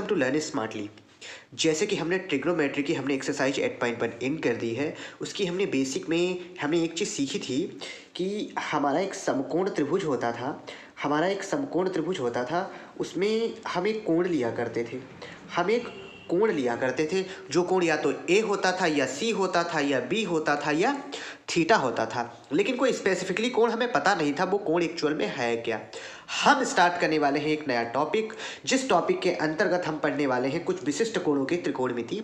Welcome to learn smartly. जैसे कि हमने ट्रिग्नोमेट्री की हमने एक्सरसाइज 8.1 इन कर दी है। उसकी हमने बेसिक में हमने एक चीज़ सीखी थी कि हमारा एक समकोण त्रिभुज होता था। उसमें हम एक कोण लिया करते थे। जो कोण या तो ए होता था या सी होता था या बी होता था या थीटा होता था, लेकिन कोई स्पेसिफिकली कोण हमें पता नहीं था वो कोण एक्चुअल में है क्या। हम स्टार्ट करने वाले हैं एक नया टॉपिक, जिस टॉपिक के अंतर्गत हम पढ़ने वाले हैं कुछ विशिष्ट कोणों के त्रिकोणमिति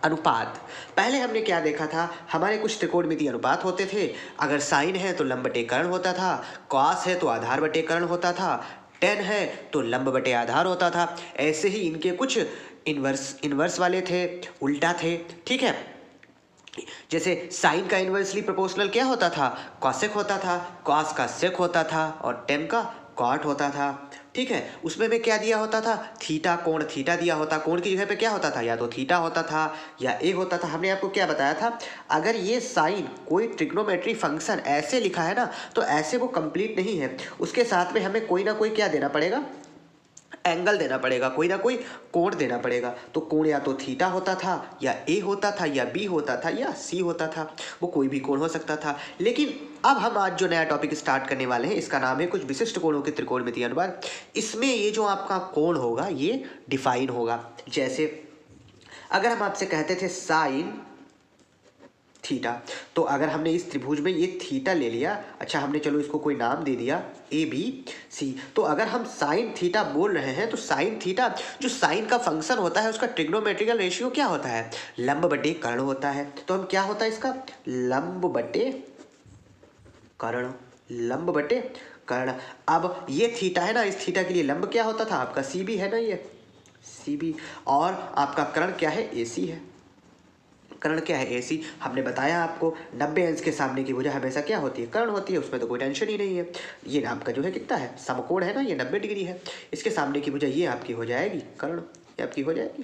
अनुपात। पहले हमने क्या देखा था, हमारे कुछ त्रिकोणमिति अनुपात होते थे। अगर साइन है तो लंब बटे कर्ण होता था, कॉस है तो आधार बटे कर्ण होता था, टेन है तो लंब बटे आधार होता था। ऐसे ही इनके कुछ इनवर्स वाले थे, उल्टा थे। ठीक है, जैसे साइन का इन्वर्सली प्रोपोर्शनल क्या होता था, कॉसेक होता था, कॉस का सेक होता था और टेन का कॉट होता था। ठीक है, उसमें में क्या दिया होता था, थीटा, कोण थीटा दिया होता। कोण की जगह पे क्या होता था, या तो थीटा होता था या ए होता था। हमने आपको क्या बताया था, अगर ये साइन कोई ट्रिग्नोमेट्री फंक्शन ऐसे लिखा है ना, तो ऐसे वो कंप्लीट नहीं है, उसके साथ में हमें कोई ना कोई क्या देना पड़ेगा, एंगल देना पड़ेगा, कोई ना कोई कोण देना पड़ेगा। तो कोण या तो थीटा होता था या ए होता था या बी होता था या सी होता था, वो कोई भी कोण हो सकता था। लेकिन अब हम आज जो नया टॉपिक स्टार्ट करने वाले हैं, इसका नाम है कुछ विशिष्ट कोणों के त्रिकोणमिति अनुपात। इसमें ये जो आपका कोण होगा ये डिफाइन होगा। जैसे अगर हम आपसे कहते थे साइन थीटा, तो अगर हमने इस त्रिभुज में ये थीटा ले लिया, अच्छा हमने चलो इसको कोई नाम दे दिया ए बी सी, तो अगर हम साइन थीटा बोल रहे हैं तो साइन थीटा जो साइन का फंक्शन होता है उसका ट्रिग्नोमेट्रिकल रेशियो क्या होता है, लंब बटे कर्ण होता है। तो हम क्या होता है इसका, लंब बटे कर्ण, लंब बटे कर्ण। अब ये थीटा है ना, इस थीटा के लिए लंब क्या होता था आपका सी बी है ना, ये सी बी, और आपका कर्ण क्या है, ए सी है। कर्ण क्या है, एसी। हमने बताया आपको 90 अंश के सामने की भुजा हमेशा क्या होती है, कर्ण होती है, उसमें तो कोई टेंशन ही नहीं है। ये आपका जो है कितना है, समकोण है ना, ये 90 डिग्री है। इसके सामने की भुजा ये आपकी हो जाएगी कर्ण, ये आपकी हो जाएगी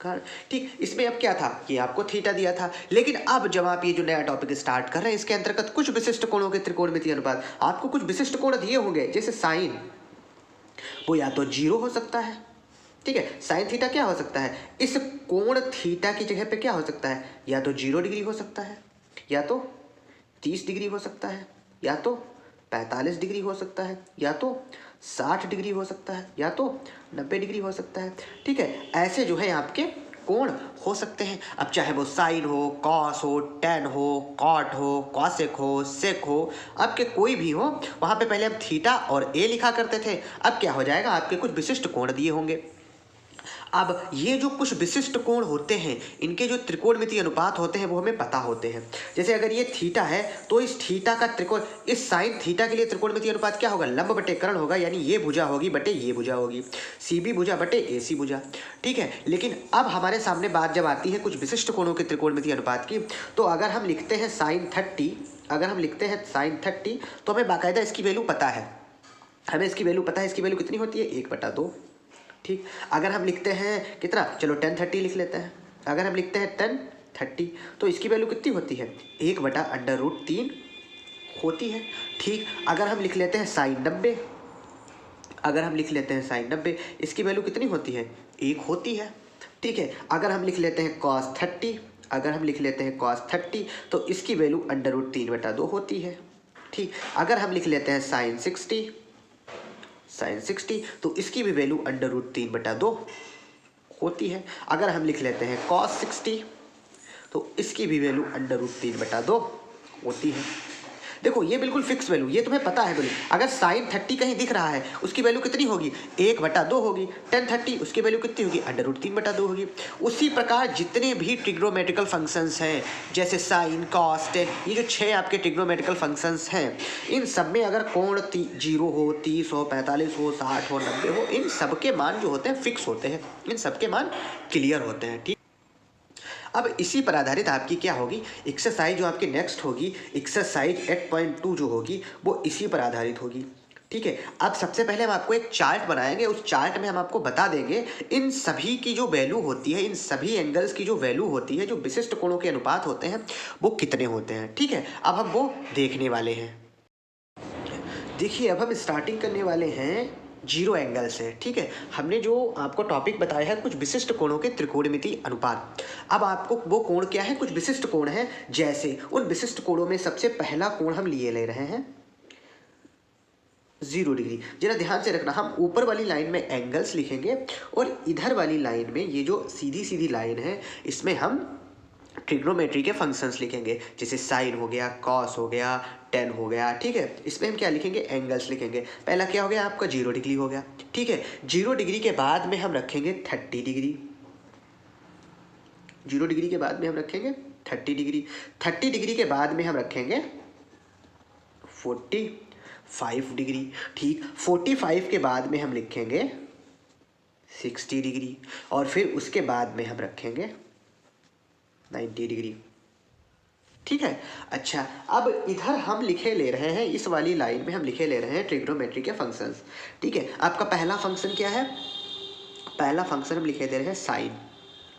कर्ण। ठीक, इसमें अब क्या था कि आपको थीटा दिया था। लेकिन अब जब आप ये जो नया टॉपिक स्टार्ट कर रहे हैं, इसके अंतर्गत कुछ विशिष्ट कोणों के त्रिकोणमिति अनुपात, आपको कुछ विशिष्ट कोण दिए होंगे। जैसे साइन, वो या तो 0 हो सकता है, ठीक है, साइन थीटा क्या हो सकता है, इस कोण थीटा की जगह पे क्या हो सकता है, या तो 0 डिग्री हो सकता है, या तो 30 डिग्री हो सकता है, या तो 45 डिग्री हो सकता है, या तो 60 डिग्री हो सकता है, या तो 90 डिग्री हो सकता है। ठीक है, ऐसे जो है आपके कोण हो सकते हैं। अब चाहे वो साइन हो, कॉस हो, टेन हो, कॉट हो, कॉसेक हो, सेक हो, आपके कोई भी हो, वहाँ पे पहले हम थीटा और ए लिखा करते थे। अब क्या हो जाएगा, आपके कुछ विशिष्ट कोण दिए होंगे। अब ये जो कुछ विशिष्ट कोण होते हैं, इनके जो त्रिकोणमिति अनुपात होते हैं वो हमें पता होते हैं। जैसे अगर ये थीटा है तो इस थीटा का त्रिकोण, इस साइन थीटा के लिए त्रिकोणमिति अनुपात क्या होगा, लंब बटे कर्ण होगा, यानी ये भुजा होगी बटे ये भुजा होगी, सी बी भुजा बटे ए सी भुजा। ठीक है, लेकिन अब हमारे सामने बात जब आती है कुछ विशिष्ट कोणों के त्रिकोणमिति अनुपात की, तो अगर हम लिखते हैं साइन 30, तो हमें बाकायदा इसकी वैल्यू पता है, इसकी वैल्यू कितनी होती है, 1/2। ठीक, अगर हम लिखते हैं कितना, चलो 10/30 लिख लेते हैं। अगर हम लिखते हैं 10/30 तो इसकी वैल्यू कितनी होती है, 1/√3 होती है। ठीक, अगर हम लिख लेते हैं साइन 90, इसकी वैल्यू कितनी होती है, 1 होती है। ठीक है, अगर हम लिख लेते हैं cos 30, तो इसकी वैल्यू √3/2 होती है। ठीक, अगर हम लिख लेते हैं साइन 60, तो इसकी भी वैल्यू √3/2 होती है। अगर हम लिख लेते हैं cos 60, तो इसकी भी वैल्यू √3/2 होती है। देखो ये बिल्कुल फिक्स वैल्यू, ये तुम्हें पता है बिल्कुल। अगर साइन 30 कहीं दिख रहा है, उसकी वैल्यू कितनी होगी, 1/2 होगी। 10/30 उसकी वैल्यू कितनी होगी, √3/2 होगी। उसी प्रकार जितने भी ट्रिग्नोमेट्रिकल फंक्शंस हैं, जैसे साइन, कॉस, टेन, ये जो 6 आपके ट्रिग्नोमेट्रिकल फंक्शंस हैं, इन सब में अगर कोण 0 हो, 30 हो, 45 हो, 60 हो, 90 हो, इन सब के मान जो होते हैं फिक्स होते हैं, इन सब के मान क्लियर होते हैं। ठीक, अब इसी पर आधारित आपकी क्या होगी एक्सरसाइज, जो आपकी नेक्स्ट होगी एक्सरसाइज 8.2 जो होगी वो इसी पर आधारित होगी। ठीक है, अब सबसे पहले हम आपको एक चार्ट बनाएंगे, उस चार्ट में हम आपको बता देंगे इन सभी की जो वैल्यू होती है, इन सभी एंगल्स की जो वैल्यू होती है, जो विशिष्ट कोणों के अनुपात होते हैं वो कितने होते हैं। ठीक है, अब हम वो देखने वाले हैं। देखिए अब हम स्टार्टिंग करने वाले हैं जीरो एंगल से। ठीक है, हमने जो आपको टॉपिक बताया है कुछ विशिष्ट कोणों के त्रिकोणमिति अनुपात। अब आपको वो कोण क्या है, कुछ विशिष्ट कोण है, जैसे उन विशिष्ट कोणों में सबसे पहला कोण हम लिए ले रहे हैं 0 डिग्री। जरा ध्यान से रखना, हम ऊपर वाली लाइन में एंगल्स लिखेंगे और इधर वाली लाइन में ये जो सीधी सीधी लाइन है इसमें हम ट्रिग्नोमेट्री के फंक्शंस लिखेंगे, जैसे साइन हो गया, कॉस हो गया, टेन हो गया। ठीक है, इसमें हम क्या लिखेंगे, एंगल्स लिखेंगे। पहला क्या हो गया आपका 0 डिग्री हो गया। ठीक है, 0 डिग्री के बाद में हम रखेंगे 30 डिग्री। 0 डिग्री के बाद में हम रखेंगे 30 डिग्री। 30 डिग्री के बाद में हम रखेंगे 45 डिग्री। ठीक, 45 के बाद में हम लिखेंगे 60 डिग्री और फिर उसके बाद में हम रखेंगे 90 डिग्री। ठीक है, अच्छा अब इधर हम लिखे ले रहे हैं, इस वाली लाइन में हम लिखे ले रहे हैं ट्रिग्नोमेट्री के फंक्शंस। ठीक है, आपका पहला फंक्शन क्या है, पहला फंक्शन हम लिखे दे रहे हैं साइन।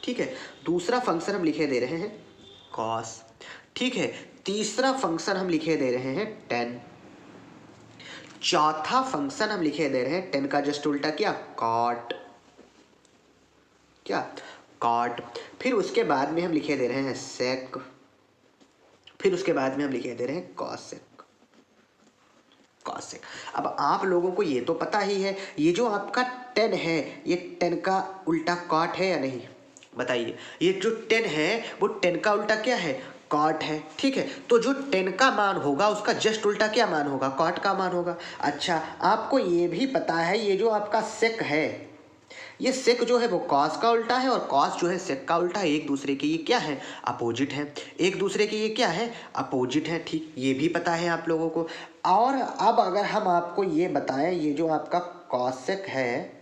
ठीक है, दूसरा फंक्शन हम लिखे दे रहे हैं कॉस। ठीक है, तीसरा फंक्शन हम लिखे दे रहे हैं टेन। चौथा फंक्शन हम लिखे दे रहे हैं टेन का जस्ट उल्टा क्या, कॉट। क्या, कॉट। फिर उसके बाद में हम लिखे दे रहे हैं सेक। फिर उसके बाद में हम लिखे दे रहे हैं कॉसेक। कॉसेक। अब आप लोगों को ये तो पता ही है, ये जो आपका 10 है ये 10 का उल्टा कॉट है या नहीं, बताइए। ये जो 10 है वो 10 का उल्टा क्या है, कॉट है। ठीक है, तो जो 10 का मान होगा उसका जस्ट उल्टा क्या मान होगा, कॉट का मान होगा। अच्छा, आपको ये भी पता है ये जो आपका सेक है, ये सेक जो है वो कॉस का उल्टा है और कॉस जो है सेक का उल्टा है। एक दूसरे के ये क्या है, अपोजिट है। एक दूसरे के ये क्या है, अपोजिट है। ठीक, ये भी पता है आप लोगों को। और अब अगर हम आपको ये बताएं, ये जो आपका कॉसेक है,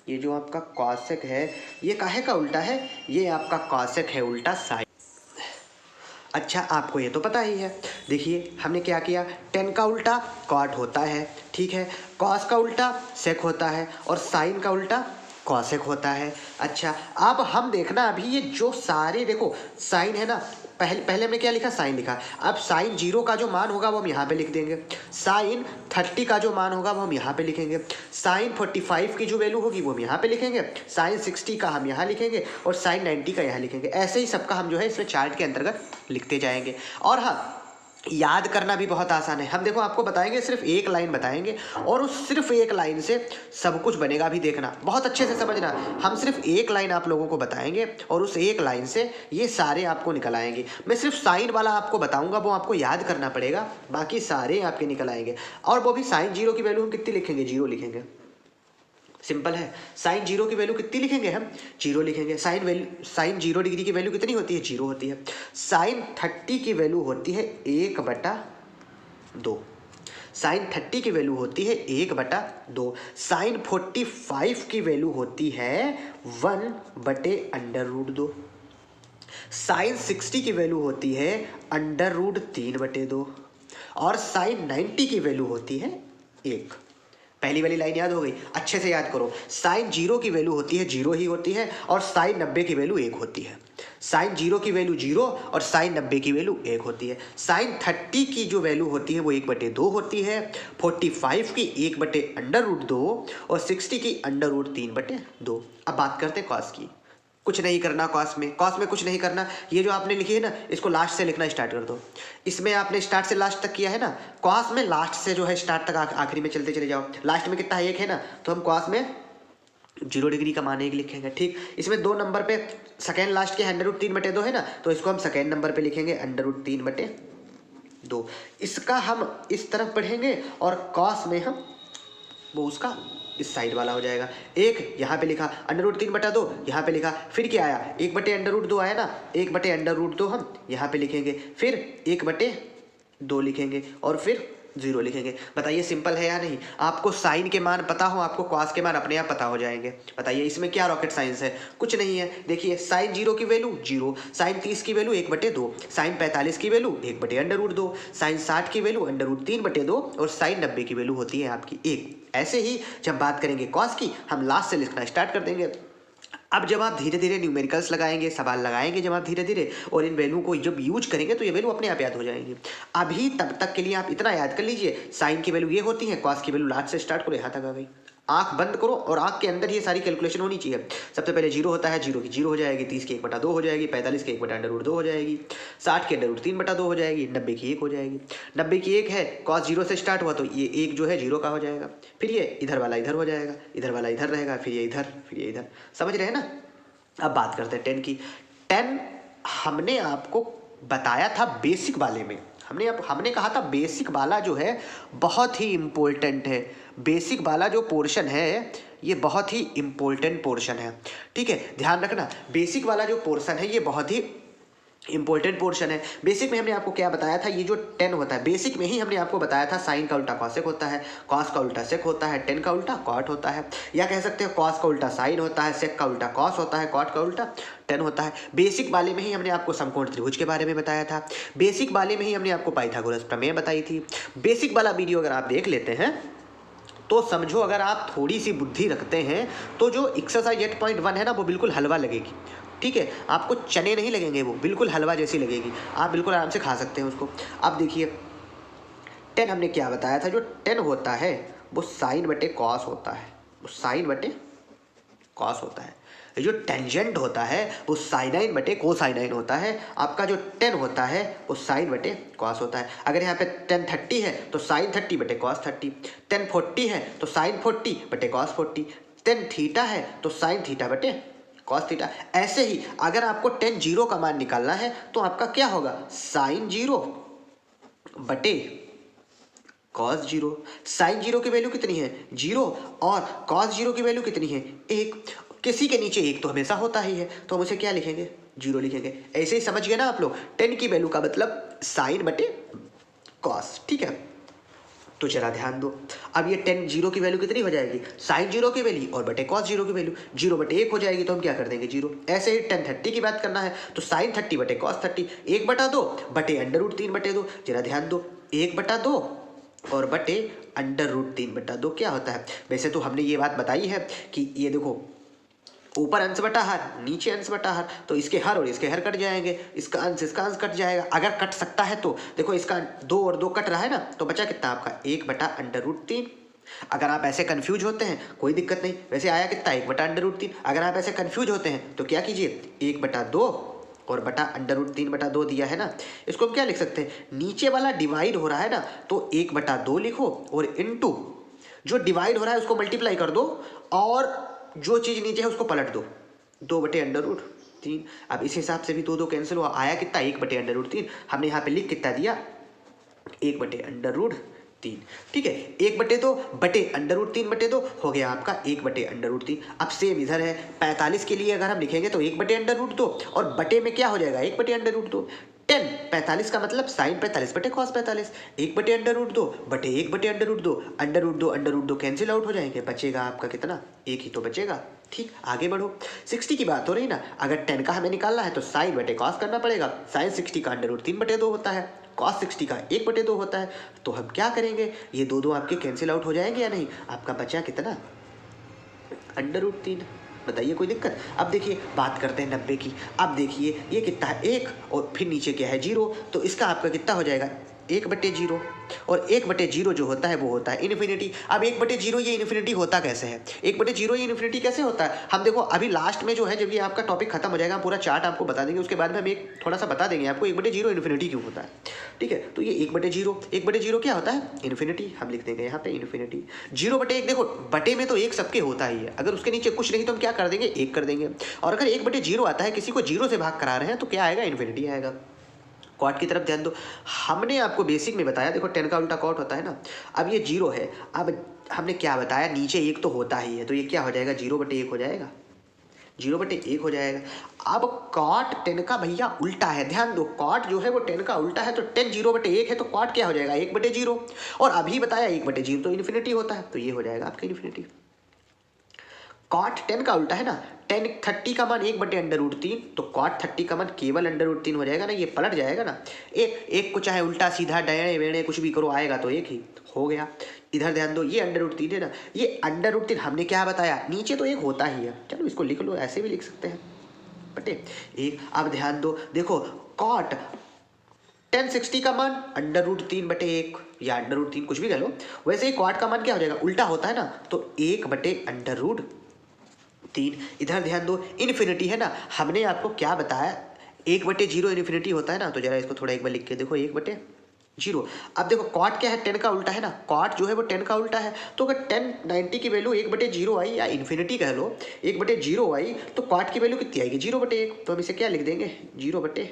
ये जो आपका कॉसेक है ये काहे का उल्टा है, ये आपका कॉसेक है उल्टा साइन। अच्छा, आपको ये तो पता ही है। देखिए हमने क्या किया, 10 का उल्टा कॉट होता है। ठीक है, कॉस का उल्टा सेक होता है और साइन का उल्टा कॉसेक होता है। अच्छा, अब हम देखना अभी ये जो सारे देखो साइन है ना, पहले हमने क्या लिखा, साइन लिखा। अब साइन 0 का जो मान होगा वो हम यहाँ पे लिख देंगे। साइन 30 का जो मान होगा वो हम यहाँ पे लिखेंगे। साइन 45 की जो वैल्यू होगी वो हम यहाँ पे लिखेंगे। साइन 60 का हम यहाँ लिखेंगे और साइन 90 का यहाँ लिखेंगे। ऐसे ही सबका हम जो है इसमें चार्ट के अंतर्गत लिखते जाएंगे। और हाँ, याद करना भी बहुत आसान है। हम देखो आपको बताएंगे, सिर्फ एक लाइन बताएंगे और उस सिर्फ एक लाइन से सब कुछ बनेगा भी। देखना बहुत अच्छे से समझना, हम सिर्फ एक लाइन आप लोगों को बताएंगे और उस एक लाइन से ये सारे आपको निकल आएंगे। मैं सिर्फ साइन वाला आपको बताऊंगा, वो आपको याद करना पड़ेगा, बाकी सारे आपके निकल आएंगे। और वो भी साइन 0 की वैल्यू हम कितनी लिखेंगे, 0 लिखेंगे। सिंपल है, साइन 0 की वैल्यू कितनी लिखेंगे हम, 0 लिखेंगे। साइन 0 डिग्री की वैल्यू कितनी होती है, 0 होती है। साइन 30 की वैल्यू होती है 1/2। साइन 30 की वैल्यू होती है 1/2। साइन 45 की वैल्यू होती है 1/√2। साइन 60 की वैल्यू होती है √3/2 और साइन 90 की वैल्यू होती है 1। पहली वाली लाइन याद हो गई, अच्छे से याद करो। साइन 0 की वैल्यू होती है 0 ही होती है और साइन 90 की वैल्यू 1 होती है। साइन 0 की वैल्यू 0 और साइन 90 की वैल्यू 1 होती है। साइन 30 की जो वैल्यू होती है वो 1/2 होती है। 45 की 1/√2 और 60 की √3/2। अब बात करते हैं कॉस की। कुछ नहीं करना कॉस में कुछ नहीं करना। ये जो आपने लिखी है ना, इसको लास्ट से लिखना स्टार्ट कर दो। इसमें आपने स्टार्ट से लास्ट तक किया है ना, कॉस में लास्ट से जो है स्टार्ट तक आखिरी में चलते चले जाओ। लास्ट में कितना है, 1 है ना, तो हम कॉस में 0 डिग्री का मान 1 लिखेंगे। ठीक, इसमें 2 नंबर पे सेकेंड लास्ट के √3/2 है ना, तो इसको हम सेकेंड नंबर पे लिखेंगे √3/2। इसका हम इस तरफ पढ़ेंगे और कॉस में हम वो उसका इस साइड वाला हो जाएगा। 1 यहाँ पे लिखा, √3/2 यहाँ पे लिखा, फिर क्या आया, 1/√2 आया ना, 1/√2 हम यहाँ पे लिखेंगे, फिर 1/2 लिखेंगे और फिर 0 लिखेंगे। बताइए सिंपल है या नहीं। आपको साइन के मान पता हो, आपको कॉस के मान अपने आप पता हो जाएंगे। बताइए इसमें क्या रॉकेट साइंस है, कुछ नहीं है। देखिए साइन 0 की वैल्यू 0, साइन 30 की वैल्यू 1/2, साइन 45 की वैल्यू 1/√2, साइन 60 की वैल्यू √3/2 और साइन 90 की वैल्यू होती है आपकी 1। ऐसे ही जब बात करेंगे कॉस की, हम लास्ट से लिखना स्टार्ट कर देंगे। अब जब आप धीरे धीरे न्यूमेरिकल्स लगाएंगे, सवाल लगाएंगे जब आप धीरे धीरे, और इन वैल्यू को जब यूज करेंगे तो ये वैल्यू अपने आप याद हो जाएंगी। अभी तब तक के लिए आप इतना याद कर लीजिए, साइन की वैल्यू ये होती है, कॉस की वैल्यू लास्ट से स्टार्ट करो यहाँ तक आ गई। आंख बंद करो और आंख के अंदर ये सारी कैलकुलेशन होनी चाहिए। सबसे पहले जीरो होता है, जीरो की जीरो हो जाएगी, 30 की 1/2 हो जाएगी, 45 की 1/√2 हो जाएगी, 60 की √3/2 हो जाएगी, 90 की 1 हो जाएगी। 90 की 1 है, कॉस जीरो से स्टार्ट हुआ तो ये 1 जो है जीरो का हो जाएगा, फिर ये इधर वाला इधर हो जाएगा, इधर वाला इधर रहेगा, फिर ये इधर, फिर ये इधर। समझ रहे हैं ना? अब बात करते हैं 10 की। 10 हमने आपको बताया था बेसिक वाले में, हमने कहा था बेसिक वाला जो है बहुत ही इम्पोर्टेंट है। बेसिक वाला जो पोर्शन है ये बहुत ही इम्पोर्टेंट पोर्शन है, ठीक है, ध्यान रखना। बेसिक वाला जो पोर्शन है ये बहुत ही इंपॉर्टेंट पोर्शन है। बेसिक में हमने आपको क्या बताया था, ये जो 10 होता है, बेसिक में ही हमने आपको बताया था साइन का उल्टा कॉसेक होता है, कॉस का उल्टा सेक होता है, 10 का उल्टा कॉट होता है, या कह सकते हैं कॉस का उल्टा साइन होता है, सेक का उल्टा कॉस होता है, कॉट का उल्टा 10 होता है। बेसिक वाले में ही हमने आपको समकोण त्रिभुज के बारे में बताया था। बेसिक वाले में ही हमने आपको पाइथागोरस प्रमेय बताई थी। बेसिक वाला वीडियो अगर आप देख लेते हैं तो समझो अगर आप थोड़ी सी बुद्धि रखते हैं तो जो एक्सरसाइज 8.1 है ना वो बिल्कुल हलवा लगेगी, ठीक है, आपको चने नहीं लगेंगे, वो बिल्कुल हलवा जैसी लगेगी, आप बिल्कुल आराम से खा सकते हैं उसको। अब देखिए 10 हमने क्या बताया था, जो 10 होता है वो साइन बटे कॉस होता है, वो साइन बटे कॉस होता है। जो टेंजेंट होता है वो साइनाइन बटे कोसाइनाइन होता है। आपका जो 10 होता है वो साइन बटे कॉस होता है। अगर यहाँ पे 10 30 है तो साइन 30 बटे कॉस 30, 10 40 है तो साइन 40 बटे कॉस 40, 10 थीटा है तो साइन थीटा बटे कॉस थीटा। ऐसे ही अगर आपको 10 जीरो का मान निकालना है तो आपका क्या होगा, साइन जीरो बटे कॉस जीरो। साइन जीरो की वैल्यू कितनी है, जीरो, और कॉस जीरो की वैल्यू कितनी है, 1। किसी के नीचे 1 तो हमेशा होता ही है, तो हम उसे क्या लिखेंगे, जीरो लिखेंगे। ऐसे ही समझ गए ना आप लोग, 10 की वैल्यू का मतलब साइन बटे कॉस, ठीक है। तो जरा ध्यान दो, अब ये 10 जीरो की वैल्यू कितनी हो जाएगी, साइन जीरो की वैल्यू और बटे कॉस जीरो की वैल्यू, 0 बटे 1 हो जाएगी, तो हम क्या कर देंगे, जीरो। ऐसे ही 10 30 की बात करना है तो साइन 30 बटे कॉस 30, 1/2 बटे √3/2। जरा ध्यान दो, 1/2 और बटे √3/2 क्या होता है। वैसे तो हमने ये बात बताई है कि ये देखो ऊपर अंश बटा हर, नीचे अंश बटा हर, तो इसके हर और इसके हर कट जाएंगे, इसका अंश कट जाएगा। अगर कट सकता है तो देखो, इसका 2 और 2 कट रहा है ना, तो बचा कितना आपका 1/√3। अगर आप ऐसे कंफ्यूज होते हैं कोई दिक्कत नहीं, वैसे आया कितना 1/√3। अगर आप ऐसे कंफ्यूज होते हैं तो क्या कीजिए, 1/2 और बटा √3/2 दिया है ना, इसको हम क्या लिख सकते हैं, नीचे वाला डिवाइड हो रहा है ना तो 1/2 लिखो, और इनटू जो डिवाइड हो रहा है उसको मल्टीप्लाई कर दो, और जो चीज नीचे है उसको पलट दो, 2/√3। अब इस हिसाब से भी 2 2 कैंसिल हुआ, आया कितना 1/√3। हमने यहाँ पे लिख कितना दिया, 1/√3, ठीक है। 1/2 बटे √3/2 हो गया आपका 1/√3। अब सेम इधर है, 45 के लिए अगर हम लिखेंगे तो 1/√2, और बटे में क्या हो जाएगा 1/√2। 10 45 का मतलब साइन 45 बटे कॉस 45, 1/√2 बटे 1/√2, √2 कैंसिल आउट हो जाएंगे, बचेगा आपका कितना, 1 ही तो बचेगा, ठीक। आगे बढ़ो, 60 की बात हो रही ना, अगर 10 का हमें निकालना है तो साइन बटे कॉस करना पड़ेगा। साइन 60 का √3/2 होता है, कॉस 60 का 1/2 होता है, तो हम क्या करेंगे, ये 2 2 आपके कैंसिल आउट हो जाएंगे या नहीं, आपका बचा कितना, √3। बताइए कोई दिक्कत। अब देखिए बात करते हैं 90 की। अब देखिए ये कितना है, 1, और फिर नीचे क्या है 0, तो इसका आपका कितना हो जाएगा 1/0, और 1/0 जो होता है वो होता है इन्फिनिटी। अब 1/0 ये इन्फिनिटी होता कैसे है, 1/0 ये इन्फिनिटी कैसे होता है, हम देखो अभी लास्ट में जो है, जब ये आपका टॉपिक खत्म हो जाएगा पूरा चार्ट आपको बता देंगे, उसके बाद में हम एक थोड़ा सा बता देंगे आपको 1/0 इन्फिनिटी क्यों होता है, ठीक है। तो ये 1/0 क्या होता है, इन्फिनिटी। हम लिख देंगे यहाँ पे इन्फिनिटी। 0/1 देखो, बटे में तो 1 सबके होता ही है, अगर उसके नीचे कुछ नहीं तो हम क्या कर देंगे, 1 कर देंगे। और अगर 1/0 आता है, किसी को 0 से भाग करा रहे हैं, तो क्या आएगा, इन्फिनिटी आएगा। कॉट की तरफ ध्यान दो, हमने आपको बेसिक में बताया, देखो 10 का उल्टा कॉट होता है ना। अब ये 0 है, अब हमने क्या बताया, नीचे 1 तो होता ही है, तो ये क्या हो जाएगा, 0/1 हो जाएगा, 0/1 हो जाएगा। अब कॉट 10 का भैया उल्टा है, ध्यान दो, कॉट जो है वो 10 का उल्टा है, तो 10 0/1 है, तो कॉट क्या हो जाएगा 1/0, और अभी बताया 1/0 तो इन्फिनिटी होता है, तो ये हो जाएगा आपका इन्फिनिटी। कॉट 10 का उल्टा है ना, 30 का मान 1/√3, तो कॉट 30 का मान केवल √3 हो जाएगा ना, ये पलट जाएगा ना। एक को चाहे उल्टा सीधा डैणे वेणे कुछ भी करो, आएगा तो एक ही हो गया। इधर ध्यान दो, ये √3 है ना, ये √3 हमने क्या बताया, नीचे तो एक होता ही है, चलो इसको लिख लो, ऐसे भी लिख सकते हैं बटे एक। अब ध्यान दो, देखो कॉट 1060 का मान √3/1 या √3 कुछ भी कह लो, वैसे ही कॉट का मान क्या हो जाएगा, उल्टा होता है ना, तो 1/√3। इधर ध्यान दो, इन्फिनिटी है ना, हमने आपको क्या बताया, 1/0 इन्फिनिटी होता है ना, तो जरा इसको थोड़ा एक बार लिख के देखो, 1/0। अब देखो कॉट क्या है, 10 का उल्टा है ना, कॉट जो है वो 10 का उल्टा है, तो अगर 1090 की वैल्यू 1/0 आई या इन्फिनिटी कह लो 1/0 आई, तो कॉट की वैल्यू कितनी आएगी, 0/1। तो हम इसे क्या लिख देंगे, 0/1।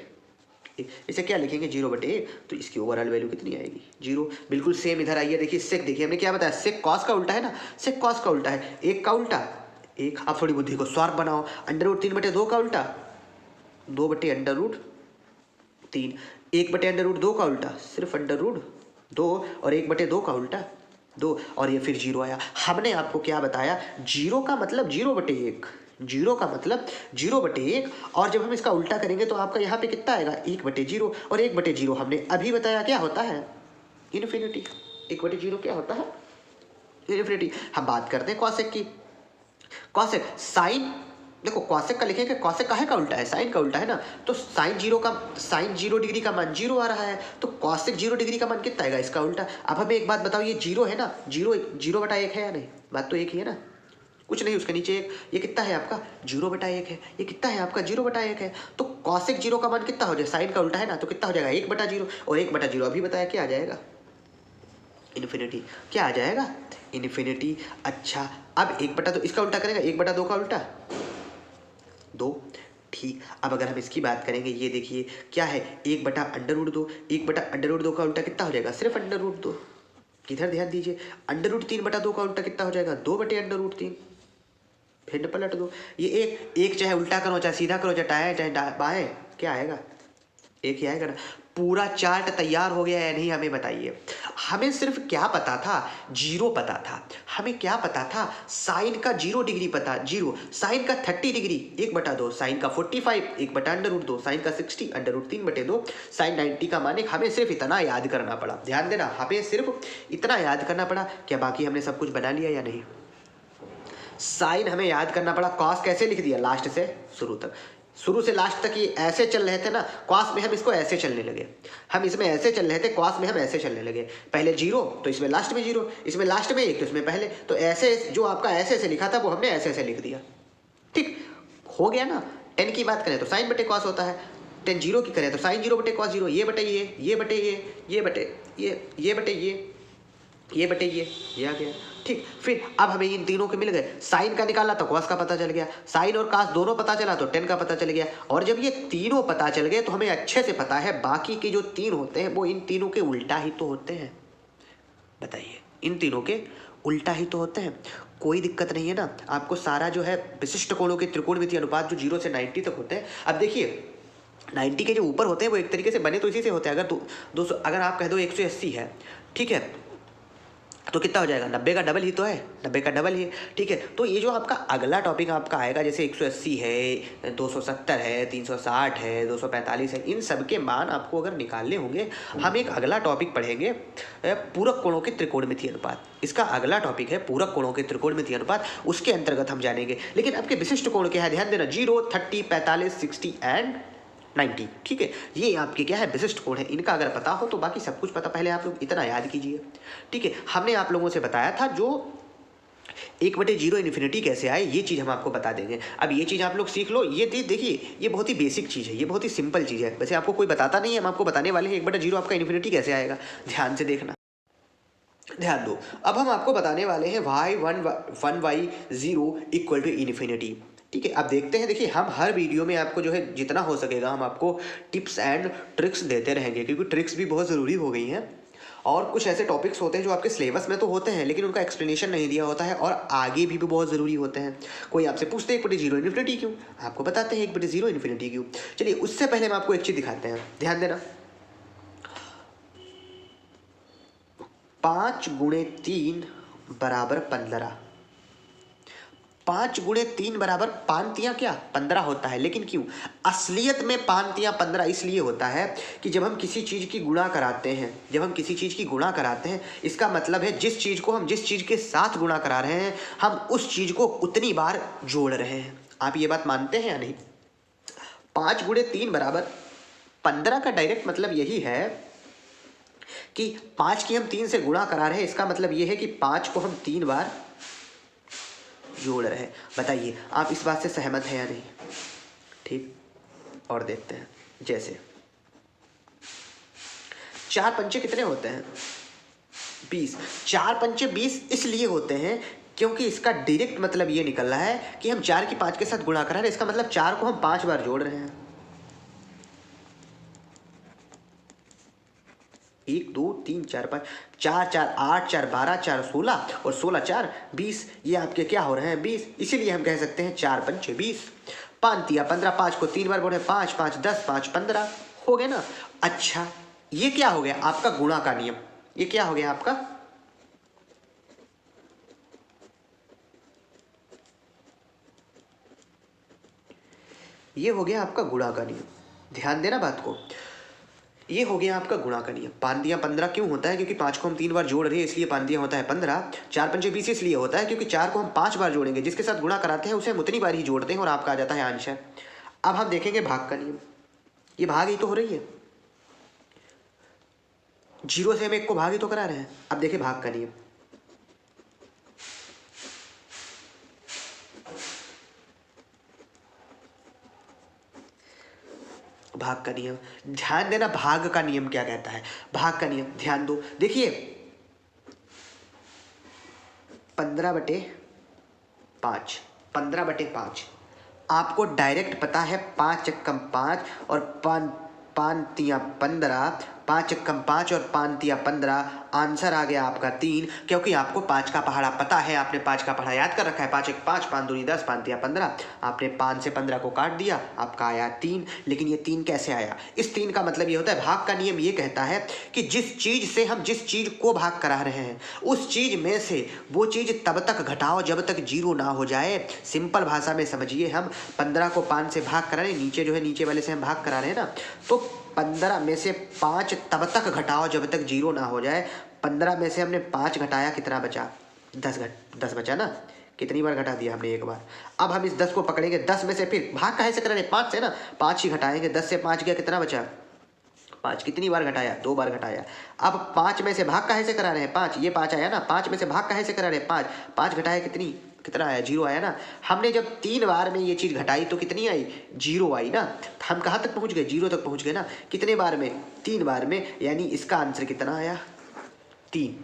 इसे क्या लिखेंगे, 0/1, तो इसकी ओवरऑल वैल्यू कितनी आएगी, 0। बिल्कुल सेम इधर आइए, देखिए सेक, देखिए हमने क्या बताया, सेक कॉस का उल्टा है ना, सेक कॉस का उल्टा है, 1 का उल्टा 1। आप थोड़ी बुद्धि को स्वार्प बनाओ, √3/2 का उल्टा 2/√3, 1/√2 का उल्टा सिर्फ √2, और 1/2 का उल्टा 2, और ये फिर 0 आया। हमने आपको क्या बताया, 0 का मतलब 0/1, 0 का मतलब 0/1, और जब हम इसका उल्टा करेंगे तो आपका यहाँ पे कितना आएगा, 1/0, और 1/0 हमने अभी बताया क्या होता है, इन्फिनिटी। 1/0 क्या होता है, इन्फिनिटी। हम बात करते हैं कॉसेक की। कॉसेक साइन, देखो कॉसेक का लिखेंगे, कॉसेक काहे का उल्टा है, साइन का उल्टा है ना, तो साइन 0 डिग्री का मान 0 आ रहा है, तो कॉसेक 0 डिग्री का मान कितना आएगा, इसका उल्टा। अब हमें एक बात बताओ, ये 0 है ना, 0/1 है या नहीं, बात तो एक ही है ना, कुछ नहीं उसके नीचे एक, ये कितना है आपका 0/1 है, ये कितना है आपका 0/1 है, तो कॉसेक 0 का मान कितना हो जाएगा, साइन का उल्टा है ना, तो कितना हो जाएगा 1/0, और 1/0 अभी बताया क्या आ जाएगा, इन्फिनिटी। क्या आ जाएगा, इन्फिनिटी। अच्छा अब 1/, तो इसका उल्टा करेगा, 1/2 का उल्टा 2, ठीक। अब अगर हम इसकी बात करेंगे, ये देखिए क्या है, 1/√2, 1/√2 का उल्टा कितना हो जाएगा, सिर्फ √2। इधर ध्यान दीजिए, √3/2 का उल्टा कितना हो जाएगा, 2/√3। फिर पलट दो, ये एक चाहे उल्टा करो चाहे सीधा करो, चाहे बाएं, क्या आएगा, एक ही आएगा ना। पूरा चार्ट तैयार हो गया या नहीं, हमें बताइए। हमें सिर्फ क्या पता था, 0 पता था, हमें क्या पता था, साइन का 0 डिग्री पता, 0, साइन का 30 डिग्री 1/2, साइन का 45 1/√2, साइन का 60 √3/2, साइन 90 का मान 1। हमें सिर्फ इतना याद करना पड़ा, ध्यान देना, हमें सिर्फ इतना याद करना पड़ा। क्या बाकी हमने सब कुछ बना लिया या नहीं, साइन हमें याद करना पड़ा, कॉस कैसे लिख दिया, लास्ट से शुरू तक, शुरू से लास्ट तक ये ऐसे चल रहे थे ना, कॉस में हम इसको ऐसे चलने लगे, हम इसमें ऐसे चल रहे थे, कॉस में हम ऐसे चलने लगे, पहले 0 तो इसमें लास्ट में 0, इसमें लास्ट में 1 तो इसमें पहले, तो ऐसे जो आपका ऐसे ऐसे लिखा था वो हमने ऐसे ऐसे लिख दिया, ठीक हो गया ना। 10 की बात करें तो साइन बटे कॉस होता है, 10 0 की करें तो साइन 0/cos 0, ये बटे ये बटे ये बटे ये बटे ये बटे ये आ गया, ठीक। फिर अब हमें इन तीनों के मिल गए, साइन का निकाला तो कॉस का पता चल गया, साइन और कॉस दोनों पता चला तो 10 का पता चल गया, और जब ये तीनों पता चल गए तो हमें अच्छे से पता है बाकी के जो 3 होते हैं वो इन तीनों के उल्टा ही तो होते हैं। बताइए, इन तीनों के उल्टा ही तो होते हैं, कोई दिक्कत नहीं है ना। आपको सारा जो है विशिष्ट कोणों के त्रिकोणमितीय अनुपात जो 0 से 90 तक होते हैं, अब देखिए 90 के जो ऊपर होते हैं वो एक तरीके से बने तो इसी से होते हैं। अगर 200, अगर आप कह दो 180 है, ठीक है, तो कितना हो जाएगा, 90 का डबल ही तो है, 90 का डबल ही, ठीक है। तो ये जो आपका अगला टॉपिक आपका आएगा, जैसे 180 है, 270 है, 360 है, 245 है, इन सब के मान आपको अगर निकालने होंगे, हम एक अगला टॉपिक पढ़ेंगे पूरक कोणों के त्रिकोणमितीय अनुपात। इसका अगला टॉपिक है पूरक कोणों के त्रिकोणमितीय अनुपात, उसके अंतर्गत हम जानेंगे। लेकिन आपके विशिष्ट कोण क्या है, ध्यान देना, 0, 30, 45, 60 एंड 90, ठीक है, ये आपके क्या है विशिष्ट कोण है। इनका अगर पता हो तो बाकी सब कुछ पता, पहले आप लोग इतना याद कीजिए, ठीक है। हमने आप लोगों से बताया था जो 1/0 इन्फिनिटी कैसे आए, ये चीज़ हम आपको बता देंगे। अब ये चीज़ आप लोग सीख लो, ये देखिए ये बहुत ही बेसिक चीज़ है, ये बहुत ही सिंपल चीज़ है, वैसे आपको कोई बताता नहीं है, हम आपको बताने वाले हैं 1/0 आपका इन्फिनिटी कैसे आएगा, ध्यान से देखना, ध्यान दो। अब हम आपको बताने वाले हैं y1y0 इक्वल टू इन्फिनिटी, ठीक है। अब देखते हैं, देखिए हम हर वीडियो में आपको जो है जितना हो सकेगा हम आपको टिप्स एंड ट्रिक्स देते रहेंगे, क्योंकि ट्रिक्स भी बहुत ज़रूरी हो गई हैं। और कुछ ऐसे टॉपिक्स होते हैं जो आपके सिलेबस में तो होते हैं लेकिन उनका एक्सप्लेनेशन नहीं दिया होता है, और आगे भी बहुत ज़रूरी होते हैं। कोई आपसे पूछते हैं 1/0 इन्फिनिटी क्यों, आपको बताते हैं 1/0 इन्फिनिटी क्यों। चलिए उससे पहले हम आपको एक चीज़ दिखाते हैं, ध्यान देना, 5 × 3 = 15, 5 गुणे 3 बराबर 5 क्या 15 होता है। लेकिन क्यों? असलियत में 5 15 इसलिए होता है कि जब हम किसी चीज़ की गुणा कराते हैं, इसका मतलब है जिस चीज़ को हम जिस चीज़ के साथ गुणा करा रहे हैं, हम उस चीज़ को उतनी बार जोड़ रहे हैं। आप ये बात मानते हैं या नहीं? 5 गुणे 3 बराबर 15 का डायरेक्ट मतलब यही है कि 5 की हम 3 से गुणा करा रहे हैं, इसका मतलब ये है कि 5 को हम 3 बार जोड़ रहे हैं। बताइए आप इस बात से सहमत हैं या नहीं? ठीक, और देखते हैं। जैसे 4 पंचे कितने होते हैं? 20। 4 पंचे 20 इसलिए होते हैं क्योंकि इसका डायरेक्ट मतलब ये निकल रहा है कि हम 4 की 5 के साथ गुणा कर रहे हैं, इसका मतलब 4 को हम 5 बार जोड़ रहे हैं। 1 2 3 4 5, 4 4 8 4 12 4 16 और 16 4 20, ये आपके क्या हो रहे हैं? 20। इसीलिए हम कह सकते हैं 4 पंचे 20। 5 तिया 15, 5 को 3 बार बोले 5 5 10, 5 15 हो गए ना। अच्छा, ये क्या हो गया? आपका गुणा का नियम। ये क्या हो गया आपका? ये हो गया आपका गुणा का नियम। ध्यान देना बात को। ये हो गया आपका गुणा का नियम। 5 दिया 15 क्यों होता है? क्योंकि 5 को हम 3 बार जोड़ रहे हैं, इसलिए 5 दिया होता है 15। 4 पंचे 20 इसलिए होता है क्योंकि 4 को हम 5 बार जोड़ेंगे, जिसके साथ गुणा कराते हैं उसे हम उतनी बार ही जोड़ते हैं और आपका आ जाता है आंसर। अब हम देखेंगे भाग का नियम। ये भाग ही तो हो रही है, 0 से हम 1 को भाग ही तो करा रहे हैं। अब देखिए भाग का नियम। भाग का नियम, ध्यान देना। भाग का नियम क्या कहता है? भाग का नियम ध्यान दो। देखिए 15/5, 15/5 आपको डायरेक्ट पता है 5 एकम 5 और 5 तिया 15, 5 एकम 5 और 5 तिया 15, आंसर आ गया आपका 3। क्योंकि आपको 5 का पहाड़ा पता है, आपने 5 का पहाड़ा याद कर रखा है। 5 1 5, 5 दूनी 10, 5 तिया 15। आपने 5 से 15 को काट दिया, आपका आया 3। लेकिन ये 3 कैसे आया? इस 3 का मतलब ये होता है, भाग का नियम ये कहता है कि जिस चीज़ से हम जिस चीज़ को भाग करा रहे हैं, उस चीज़ में से वो चीज़ तब तक घटाओ जब तक 0 ना हो जाए। सिंपल भाषा में समझिए, हम 15 को 5 से भाग करा रहे हैं, नीचे जो है नीचे वाले से हम भाग करा रहे हैं ना, तो 15 में से 5 तब तक घटाओ जब तक 0 ना हो जाए। 15 में से हमने 5 घटाया, कितना बचा? 10 बचा ना। कितनी बार घटा दिया हमने? 1 बार। अब हम इस 10 को पकड़ेंगे, 10 में से फिर भाग काहे से कर रहे हैं? 5 से ना, 5 ही घटाएंगे। 10 से 5 गया, कितना बचा? 5। कितनी बार घटाया? 2 बार घटाया। अब 5 में से भाग काहे से करा रहे हैं? 5, ये 5 आया ना। 5 में से भाग काहे से करा रहे हैं? 5। 5 घटाया, कितना आया? 0 आया ना। हमने जब 3 बार में ये चीज़ घटाई तो कितनी आई? 0 आई ना। हम कहाँ तक पहुँच गए? 0 तक पहुँच गए ना। कितने बार में? 3 बार में। यानी इसका आंसर कितना आया? 3।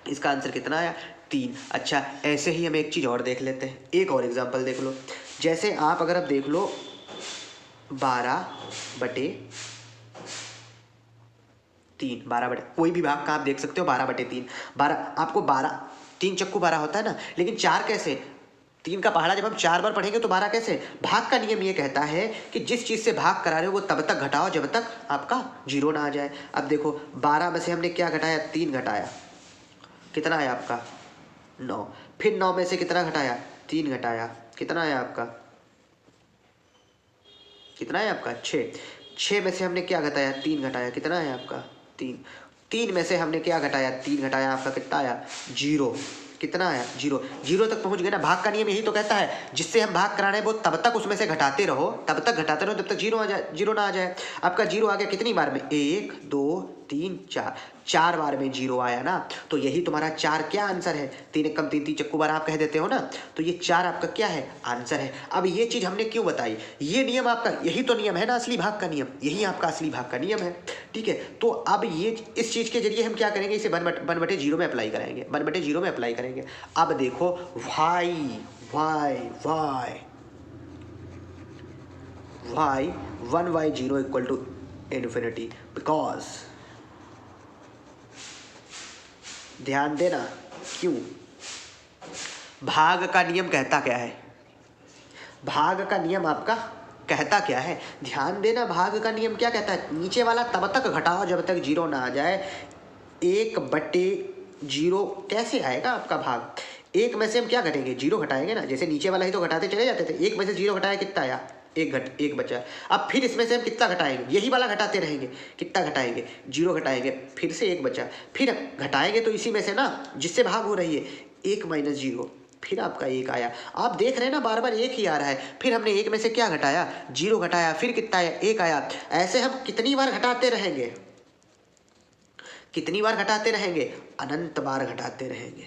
इसका आंसर कितना आया? 3। अच्छा, ऐसे ही हम एक चीज़ और देख लेते हैं। एक और एग्जाम्पल देख लो। जैसे आप अगर आप देख लो 12/3, 12 कोई भी भाग का आप देख सकते हो। 12/3, 12 आपको 12, 3 चक्कू 12 होता है ना। लेकिन 4 कैसे? 3 का पहाड़ा जब हम 4 बार पढ़ेंगे तो 12 कैसे? भाग का नियम ये कहता है कि जिस चीज़ से भाग करा रहे हो वो तब तक घटाओ जब तक आपका 0 ना आ जाए। अब देखो 12 में से हमने क्या घटाया? 3 घटाया, कितना आया आपका? 9। फिर 9 में से कितना घटाया? 3 घटाया, कितना आया आपका? 6। 6 में से हमने क्या घटाया? 3 घटाया, कितना आया आपका? 3। 3 में से हमने क्या घटाया? 3 घटाया, आपका कितना आया? 0। कितना आया? 0। 0 तक पहुंच गए ना। भाग का नियम यही तो कहता है, जिससे हम भाग करा रहे हैं वो तब तक उसमें से घटाते रहो, तब तक घटाते रहो जब तक 0 आ जाए, 0 ना आ जाए। आपका 0 आ गया कितनी बार में? 1 2 3 4, 4 बार में 0 आया ना। तो यही तुम्हारा 4 क्या आंसर है? 3 एकम 3, 3 चक्कू 12 आप कह देते हो ना, तो ये 4 आपका क्या है? आंसर है। अब ये चीज़ हमने क्यों बताई? ये नियम आपका यही तो नियम है ना, असली भाग का नियम। यही आपका असली भाग का नियम है, ठीक है। तो अब ये इस चीज़ के जरिए हम क्या करेंगे? इसे 1/0 में अप्लाई कराएंगे, 1/0 में अप्लाई करेंगे। अब देखो y 1/0 equal to infinity, because ध्यान देना, क्यों? भाग का नियम कहता क्या है? भाग का नियम आपका कहता क्या है? ध्यान देना, भाग का नियम क्या कहता है? नीचे वाला तब तक घटाओ जब तक 0 ना आ जाए। 1/0 कैसे आएगा आपका भाग? एक में से हम क्या घटेंगे, जीरो घटाएंगे ना, जैसे नीचे वाला ही तो घटाते चले जाते थे, एक में से जीरो घटाया कितना आया, एक बचा। अब फिर इसमें से हम कितना घटाएंगे, यही वाला घटाते रहेंगे, कितना घटाएंगे, जीरो घटाएंगे, फिर से एक बचा, फिर घटाएंगे तो इसी में से ना जिससे भाग हो रही है, एक माइनस जीरो, फिर आपका एक आया। आप देख रहे हैं ना बार बार एक ही आ रहा है, फिर हमने एक में से क्या घटाया, जीरो घटाया, फिर कितना आया, एक आया। ऐसे हम कितनी बार घटाते रहेंगे, कितनी बार घटाते रहेंगे, अनंत बार घटाते रहेंगे,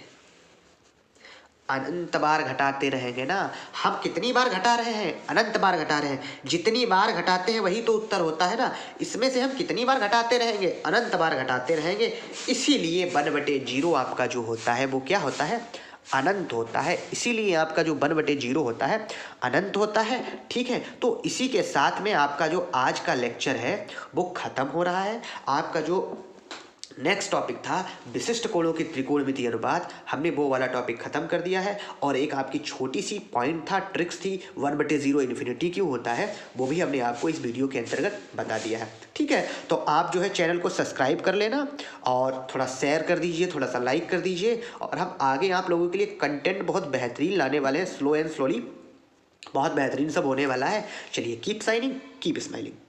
अनंत बार घटाते रहेंगे ना। हम कितनी बार घटा रहे हैं, अनंत बार घटा रहे हैं, जितनी बार घटाते हैं वही तो उत्तर होता है ना। इसमें से हम कितनी बार घटाते रहेंगे, अनंत बार घटाते रहेंगे। इसीलिए 1/0 आपका जो होता है वो क्या होता है, अनंत होता है। इसीलिए आपका जो 1/0 होता है अनंत होता है। ठीक है, तो इसी के साथ में आपका जो आज का लेक्चर है वो खत्म हो रहा है। आपका जो नेक्स्ट टॉपिक था विशिष्ट कोणों की त्रिकोणमितीय अनुपात, हमने वो वाला टॉपिक खत्म कर दिया है। और एक आपकी छोटी सी पॉइंट था, ट्रिक्स थी, 1/0 इन्फिनिटी क्यों होता है, वो भी हमने आपको इस वीडियो के अंतर्गत बता दिया है। ठीक है, तो आप जो है चैनल को सब्सक्राइब कर लेना और थोड़ा शेयर कर दीजिए, थोड़ा सा लाइक कर दीजिए। और हम आगे आप लोगों के लिए कंटेंट बहुत बेहतरीन लाने वाले हैं, स्लो एंड स्लोली बहुत बेहतरीन सब होने वाला है। चलिए, कीप साइनिंग, कीप स्माइलिंग।